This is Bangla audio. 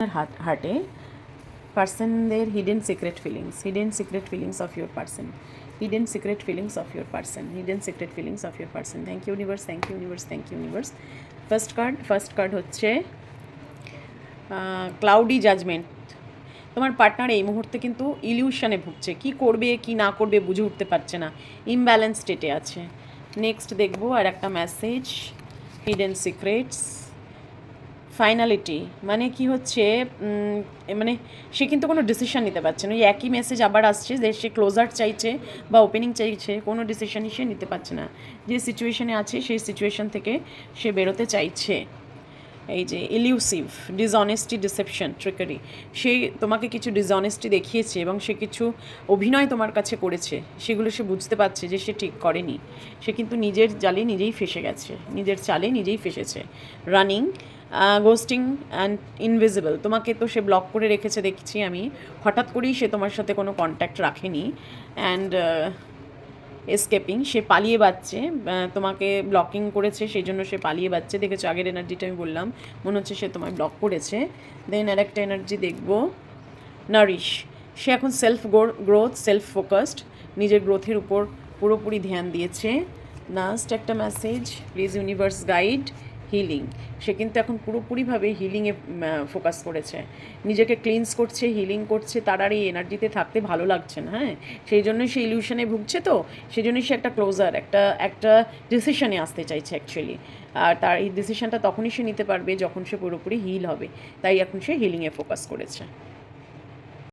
হার্টে পার্সনদের hidden secret feelings of your person, hidden secret feelings of your person, hidden secret feelings of your person. Thank you universe, thank you universe, thank you universe. First card হচ্ছে ক্লাউডি জাজমেন্ট। তোমার পার্টনার এই মুহূর্তে কিন্তু ইলিউশনে ভুগছে, কি করবে কি না করবে বুঝে উঠতে পারছে না, ইমব্যালেন্স স্টেটে আছে। নেক্সট দেখবো আর একটা মেসেজ, হিডেন সিক্রেটস, ফাইনালিটি। মানে কি হচ্ছে, মানে সে কিন্তু কোনো ডিসিশন নিতে পারছে না। ওই একই মেসেজ আবার আসছে যে সে ক্লোজার চাইছে বা ওপেনিং চাইছে, কোনো ডিসিশনই সে নিতে পারছে না। যে সিচুয়েশনে আছে সেই সিচুয়েশন থেকে সে বেরোতে চাইছে। এই যে ইলিউসিভ, ডিসঅনেস্টি, ডিসেপশন, ট্রিকারি। সে তোমাকে কিছু ডিসঅনেস্টি দেখিয়েছে এবং সে কিছু অভিনয় তোমার কাছে করেছে, সেগুলো সে বুঝতে পারছে যে সে ঠিক করেনি। সে কিন্তু নিজের জালে নিজেই ফেসে গেছে, নিজের চালে নিজেই ফেসেছে। Running, ghosting and invisible. তোমাকে তো সে ব্লক করে রেখেছে দেখছি আমি, হঠাৎ করেই সে তোমার সাথে কোনো কন্ট্যাক্ট রাখেনি। অ্যান্ড এসকেপিং, সে পালিয়ে বাঁচছে, তোমাকে ব্লকিং করেছে সেই জন্য সে পালিয়ে বাঁচছে। দেখেছো আগের এনার্জিটা আমি বললাম, মনে হচ্ছে সে তোমায় ব্লক করেছে। দেন আর একটা এনার্জি দেখবো, নারিশ। সে এখন সেলফ গ্রোথ, সেলফ ফোকাসড, নিজের গ্রোথের উপর পুরোপুরি ধ্যান দিয়েছে। লাস্ট একটা message, please universe guide, healing. সে কিন্তু এখন পুরোপুরিভাবে হিলিংয়ে ফোকাস করেছে, নিজেকে ক্লিনস করছে, হিলিং করছে। তার আর এই এনার্জিতে থাকতে ভালো লাগছে না। হ্যাঁ, সেই জন্যই সে ইলিউশনে ভুগছে, তো সেই জন্যই সে একটা ক্লোজার, একটা ডিসিশনে আসতে চাইছে অ্যাকচুয়ালি। আর তার এই ডিসিশনটা তখনই সে নিতে পারবে যখন সে পুরোপুরি হিল হবে, তাই এখন সে হিলিংয়ে ফোকাস করেছে।